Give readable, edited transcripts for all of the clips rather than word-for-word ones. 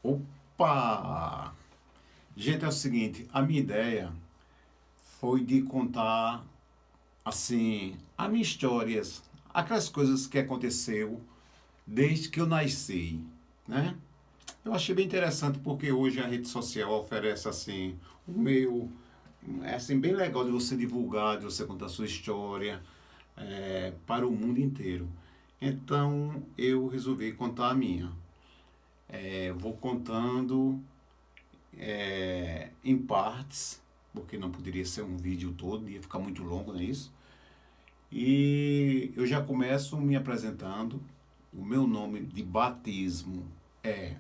Opa! Gente, é o seguinte, a minha ideia foi de contar, assim, as minhas histórias, aquelas coisas que aconteceu desde que eu nasci, né? Eu achei bem interessante porque hoje a rede social oferece, assim, um meio, é assim, bem legal de você divulgar, de você contar a sua história, para o mundo inteiro. Então, eu resolvi contar a minha. Vou contando em partes, porque não poderia ser um vídeo todo, ia ficar muito longo, não é isso? E eu já começo me apresentando. O meu nome de batismo é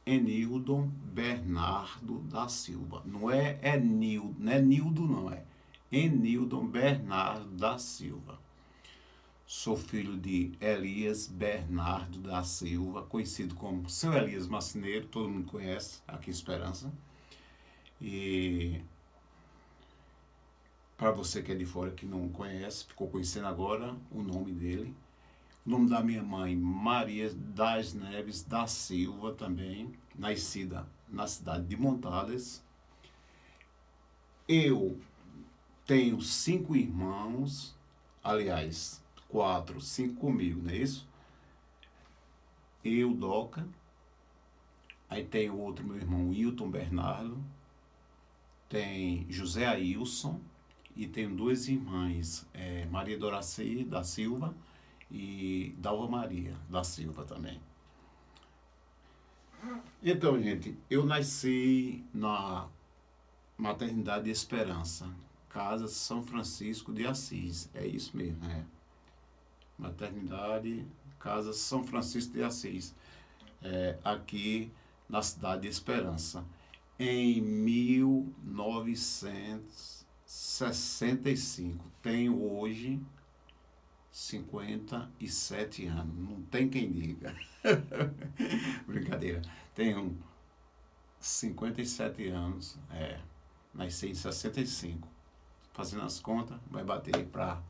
Enildon Bernardo da Silva. Não é Enildo, não é Nildo não, é Enildon Bernardo da Silva. Sou filho de Elias Bernardo da Silva, conhecido como Seu Elias Marceneiro, todo mundo conhece aqui em Esperança. E para você que é de fora que não conhece, ficou conhecendo agora o nome dele. O nome da minha mãe, Maria das Neves da Silva, também, nascida na cidade de Montadas. Eu tenho 5 irmãos, aliás, 4, 5 comigo, não é isso? Eu, Doca, aí tem o outro meu irmão, Hilton Bernardo, tem José Ailson, e tenho 2 irmãs, Maria Doracei da Silva e Dalva Maria da Silva também. Então, gente, eu nasci na Maternidade Esperança, Casa São Francisco de Assis. É isso mesmo, é. Maternidade Casa São Francisco de Assis, aqui na cidade de Esperança, em 1965. Tenho hoje 57 anos, não tem quem diga. Brincadeira. Tenho 57 anos, nasci em 65. Fazendo as contas, vai bater para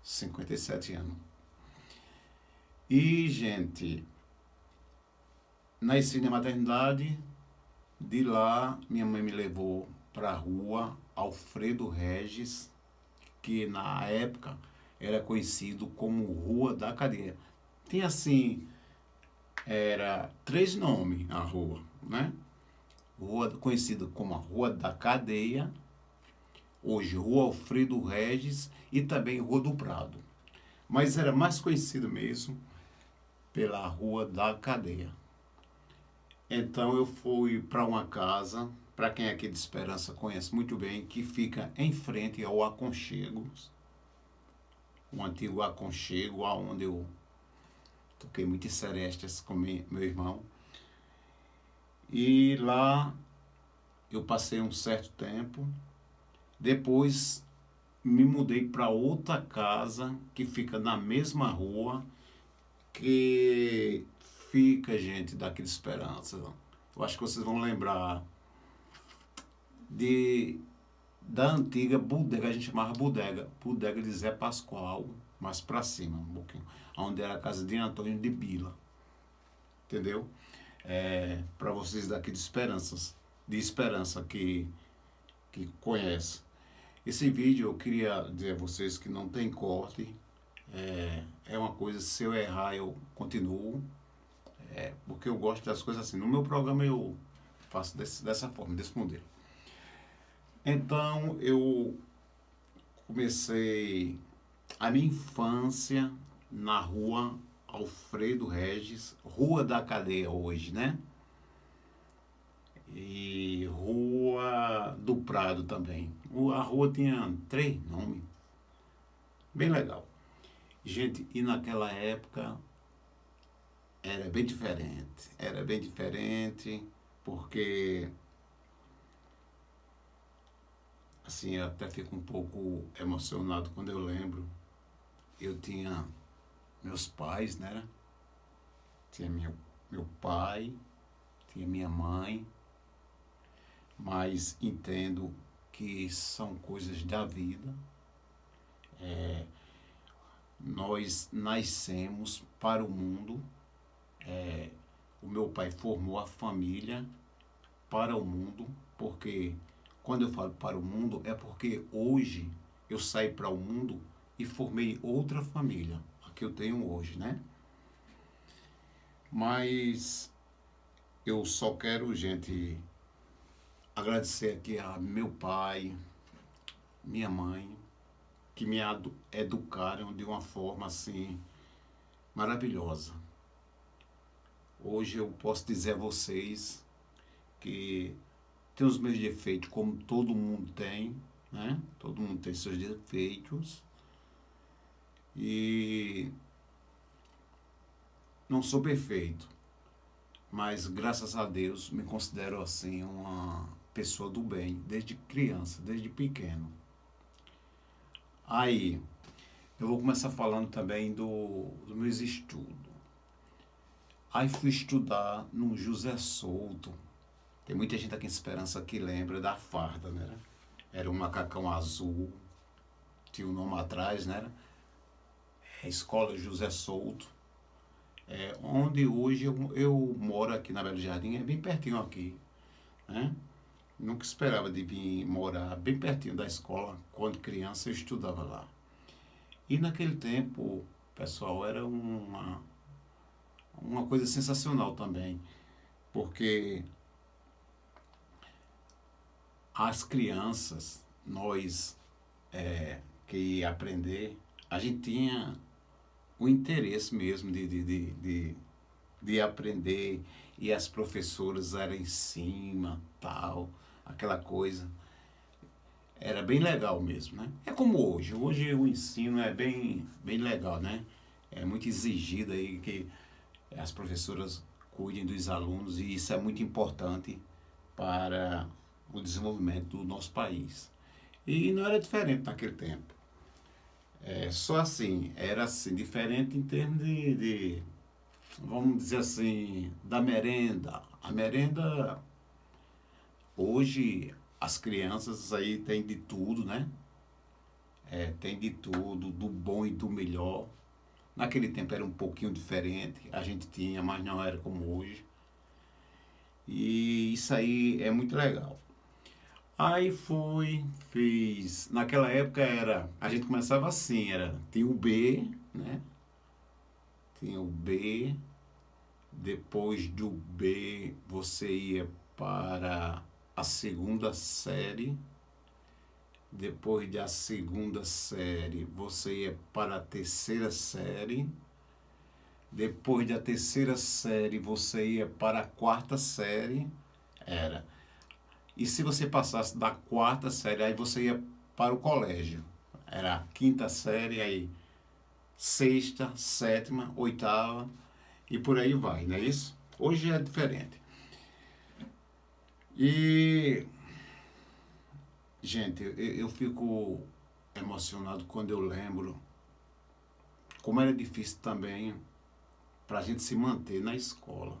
57 anos. E, gente, nasci na maternidade, de lá minha mãe me levou para a rua Alfredo Regis, que na época era conhecido como Rua da Cadeia. Tem assim, era 3 nomes a rua, né? Rua conhecida como a Rua da Cadeia, hoje Rua Alfredo Regis e também Rua do Prado. Mas era mais conhecido mesmo pela Rua da Cadeia. Então eu fui para uma casa, para quem é aqui de Esperança conhece muito bem, que fica em frente ao Aconchego, um antigo Aconchego, onde eu toquei muitas serestas com meu irmão. E lá eu passei um certo tempo. Depois me mudei para outra casa que fica na mesma rua, que fica, gente, daqui de Esperança. Eu acho que vocês vão lembrar de da antiga bodega, a gente chamava bodega de Zé Pascoal, mais para cima, um pouquinho, onde era a casa de Antônio de Bila, entendeu? Para vocês daqui de Esperança que conhece. Esse vídeo eu queria dizer a vocês que não tem corte, é uma coisa, se eu errar eu continuo, porque eu gosto das coisas assim. No meu programa eu faço dessa forma, desse modelo. Então eu comecei a minha infância na rua Alfredo Regis, Rua da Cadeia hoje, né? E Rua do Prado também. A rua tinha 3 nomes, bem legal. Gente, e naquela época era bem diferente, porque, assim, eu até fico um pouco emocionado quando eu lembro. Eu tinha meus pais, né? Tinha meu pai, tinha minha mãe, mas entendo que são coisas da vida. Nós nascemos para o mundo o meu pai formou a família para o mundo, porque quando eu falo para o mundo é porque hoje eu saí para o mundo e formei outra família, a que eu tenho hoje, né? Mas eu só quero, gente, agradecer aqui a meu pai, minha mãe, que me educaram de uma forma assim maravilhosa. Hoje eu posso dizer a vocês que tem os meus defeitos, como todo mundo tem, né? Todo mundo tem seus defeitos. E não sou perfeito, mas graças a Deus me considero assim uma pessoa do bem, desde criança, desde pequeno. Aí, eu vou começar falando também dos meus estudos. Aí fui estudar no José Souto. Tem muita gente aqui em Esperança que lembra da farda, né? Era um macacão azul, tinha o nome atrás, né? É Escola José Souto. Onde hoje eu moro aqui na Belo Jardim, é bem pertinho aqui, né? Nunca esperava de vir morar bem pertinho da escola. Quando criança eu estudava lá. E naquele tempo, pessoal, era uma coisa sensacional também, porque as crianças, nós que ia aprender, a gente tinha o interesse mesmo de aprender, e as professoras eram em cima, tal, aquela coisa. Era bem legal mesmo, né? É como hoje. Hoje o ensino é bem legal, né? É muito exigido aí que as professoras cuidem dos alunos, e isso é muito importante para o desenvolvimento do nosso país. E não era diferente naquele tempo. Só assim, era assim, diferente em termos vamos dizer assim, da merenda. A merenda, hoje, as crianças aí têm de tudo, né? Tem de tudo, do bom e do melhor. Naquele tempo era um pouquinho diferente, a gente tinha, mas não era como hoje. E isso aí é muito legal. Aí fiz. Naquela época a gente começava assim, tinha o B, né? Tinha o B, depois do B você ia para a segunda série, depois da segunda série você ia para a terceira série, depois da terceira série você ia para a quarta série, era. E se você passasse da quarta série, aí você ia para o colégio. Era a quinta série, aí sexta, sétima, oitava e por aí vai, não é isso? Hoje é diferente. E, gente, eu fico emocionado quando eu lembro como era difícil também para a gente se manter na escola.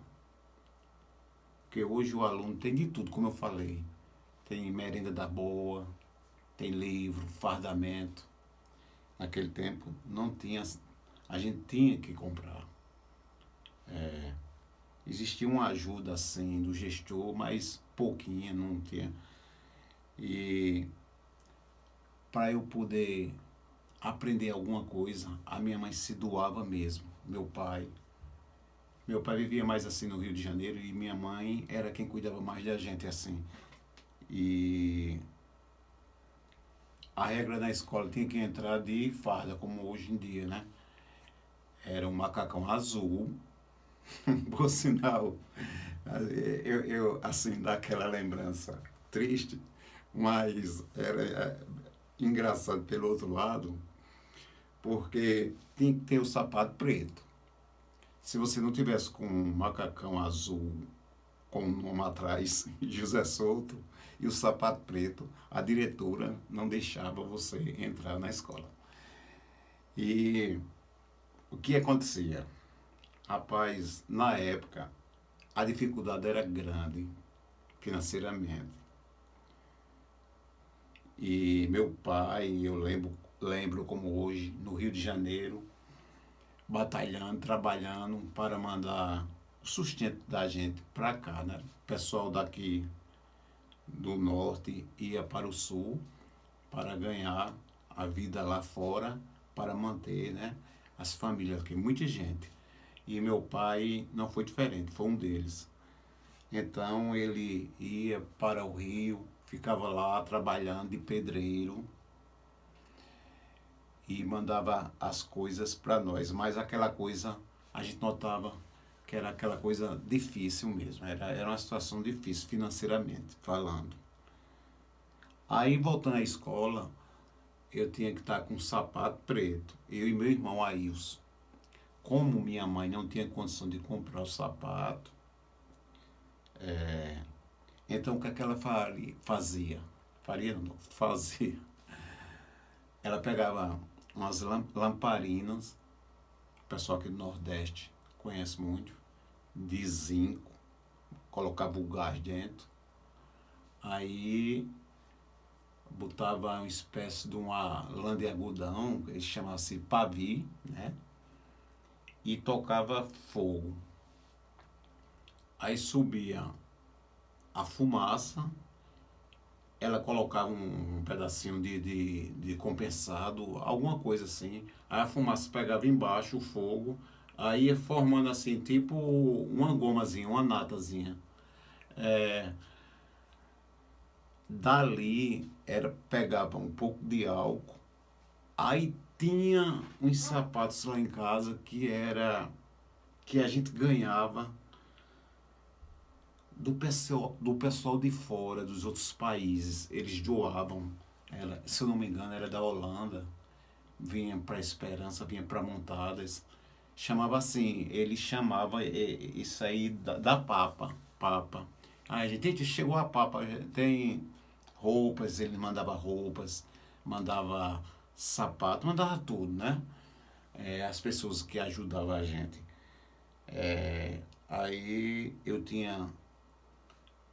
Porque hoje o aluno tem de tudo, como eu falei. Tem merenda da boa, tem livro, fardamento. Naquele tempo não tinha, a gente tinha que comprar. Existia uma ajuda assim do gestor, mas pouquinha, não tinha. E para eu poder aprender alguma coisa, a minha mãe se doava mesmo, meu pai. Meu pai vivia mais assim no Rio de Janeiro, e minha mãe era quem cuidava mais da gente assim. E a regra na escola tinha que entrar de farda, como hoje em dia, né? Era um macacão azul, por sinal, eu assim, dá aquela lembrança triste, mas era engraçado pelo outro lado, porque tinha que ter o sapato preto. Se você não tivesse com um macacão azul com o nome atrás, José Souto, e o sapato preto, a diretora não deixava você entrar na escola. E o que acontecia? Rapaz, na época, a dificuldade era grande financeiramente. E meu pai, eu lembro como hoje, no Rio de Janeiro, batalhando, trabalhando para mandar o sustento da gente para cá, né? O pessoal daqui do norte ia para o sul para ganhar a vida lá fora, para manter, né, as famílias aqui, muita gente. E meu pai não foi diferente, foi um deles. Então ele ia para o Rio, ficava lá trabalhando de pedreiro e mandava as coisas para nós, mas aquela coisa a gente notava que era aquela coisa difícil mesmo, era uma situação difícil financeiramente falando. Aí voltando à escola, eu tinha que estar com um sapato preto, eu e meu irmão Ailson. Como minha mãe não tinha condição de comprar o sapato, então o que é que ela fazia? Faria não, fazia. Ela pegava umas lamparinas, o pessoal aqui do Nordeste conhece muito, de zinco, colocava o gás dentro, aí botava uma espécie de uma lã de algodão, que chama-se pavi, né? E tocava fogo. Aí subia a fumaça, ela colocava um pedacinho de compensado, alguma coisa assim. Aí a fumaça pegava embaixo, o fogo, aí ia formando assim, tipo uma gomazinha, uma natazinha. É, dali pegava um pouco de álcool. Aí tinha uns sapatos lá em casa que a gente ganhava do pessoal de fora, dos outros países. Eles doavam. Se eu não me engano, era da Holanda. Vinha para Esperança, vinha para Montadas. Chamava assim, ele chamava isso aí da papa. Papa. Aí a gente chegou a papa, tem roupas, ele mandava roupas, mandava sapato, mandava tudo, né? As pessoas que ajudavam a gente. Aí eu tinha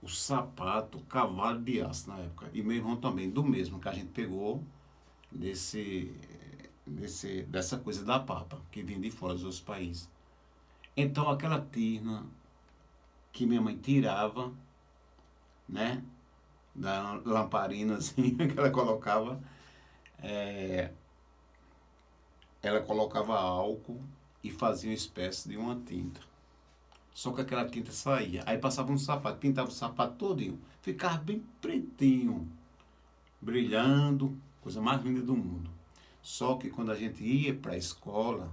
o sapato cavalo de aço na época. E meu irmão também, do mesmo que a gente pegou desse, dessa coisa da papa, que vinha de fora dos outros países. Então aquela tirna que minha mãe tirava, né? Da lamparinazinha que é, ela colocava álcool e fazia uma espécie de uma tinta. Só que aquela tinta saía. Aí passava um sapato, pintava o sapato todinho. Ficava bem pretinho, brilhando, coisa mais linda do mundo. Só que quando a gente ia para a escola,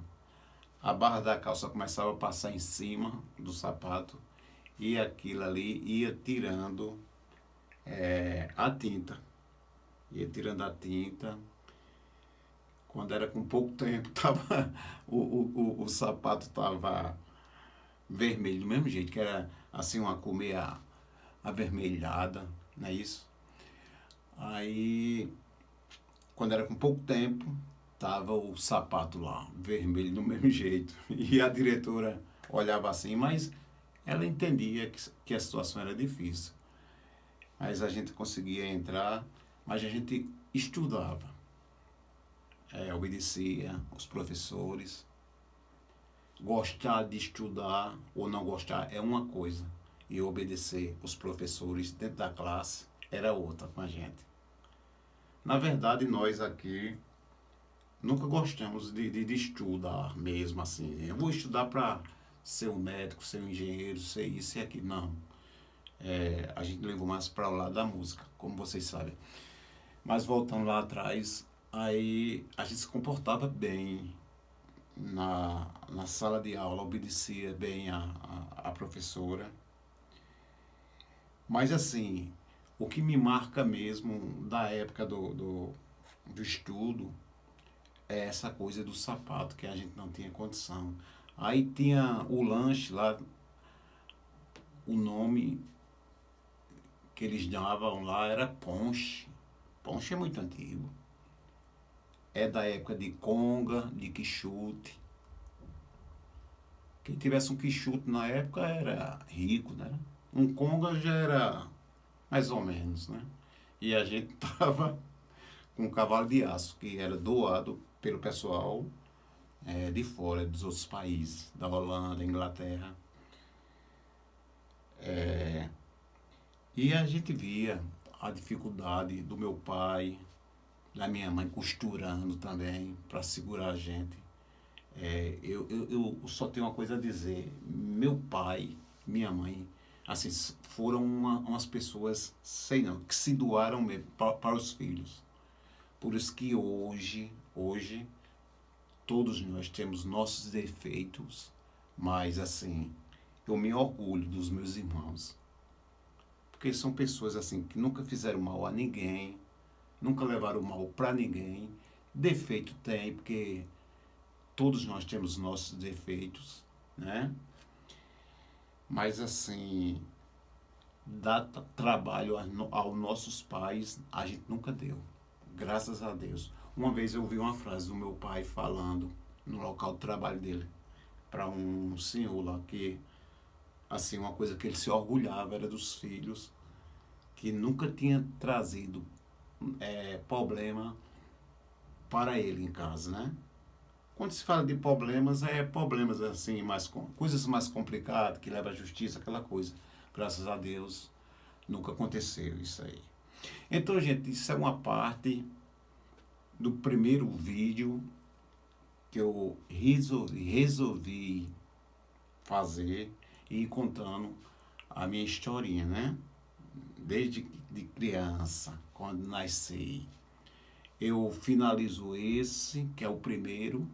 a barra da calça começava a passar em cima do sapato e aquilo ali ia tirando a tinta. Ia tirando a tinta. Quando era com pouco tempo, tava, o sapato estava vermelho do mesmo jeito, que era assim uma cor meio avermelhada, não é isso? Aí, quando era com pouco tempo, tava o sapato lá, vermelho do mesmo jeito. E a diretora olhava assim, mas ela entendia que a situação era difícil. Mas a gente conseguia entrar, mas a gente estudava, obedecia os professores. Gostar de estudar ou não gostar é uma coisa, e obedecer os professores dentro da classe era outra com a gente. Na verdade, nós aqui nunca gostamos de estudar mesmo assim. Eu vou estudar para ser um médico, ser um engenheiro, ser isso e aquilo. Não. A gente levou mais para o lado da música, como vocês sabem. Mas voltando lá atrás, aí a gente se comportava bem na sala de aula, obedecia bem a professora. Mas assim, o que me marca mesmo da época do estudo é essa coisa do sapato, que a gente não tinha condição. Aí tinha o lanche lá, o nome que eles davam lá era ponche. Ponche é muito antigo. É da época de conga, de quichute. Quem tivesse um quichute na época era rico, né? Um conga já era mais ou menos, né? E a gente tava com um cavalo de aço, que era doado pelo pessoal de fora, dos outros países, da Holanda, Inglaterra. E a gente via a dificuldade do meu pai, da minha mãe costurando também para segurar a gente. Eu só tenho uma coisa a dizer. Meu pai, minha mãe, assim, foram umas pessoas, sei não, que se doaram mesmo para os filhos. Por isso que hoje, todos nós temos nossos defeitos, mas assim, eu me orgulho dos meus irmãos. Porque são pessoas assim que nunca fizeram mal a ninguém, nunca levaram mal para ninguém. Defeito tem, porque todos nós temos nossos defeitos, né? Mas assim, dar trabalho aos nossos pais, a gente nunca deu. Graças a Deus. Uma vez eu ouvi uma frase do meu pai falando no local de trabalho dele para um senhor lá que, assim, uma coisa que ele se orgulhava era dos filhos, que nunca tinha trazido problema para ele em casa, né? Quando se fala de problemas, é problemas assim, coisas mais complicadas, que leva à justiça, aquela coisa. Graças a Deus, nunca aconteceu isso aí. Então, gente, isso é uma parte do primeiro vídeo que eu resolvi fazer e ir contando a minha historinha, né? Desde de criança, quando nasci. Eu finalizo esse, que é o primeiro,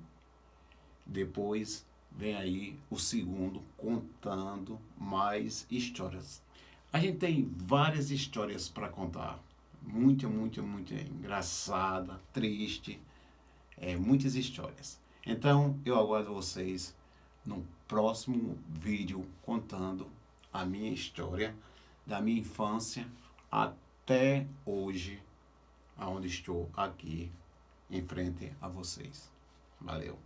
depois vem aí o segundo, contando mais histórias. A gente tem várias histórias para contar. Muito engraçada, triste, muitas histórias. Então, eu aguardo vocês no próximo vídeo contando a minha história da minha infância até hoje, aonde estou aqui em frente a vocês. Valeu!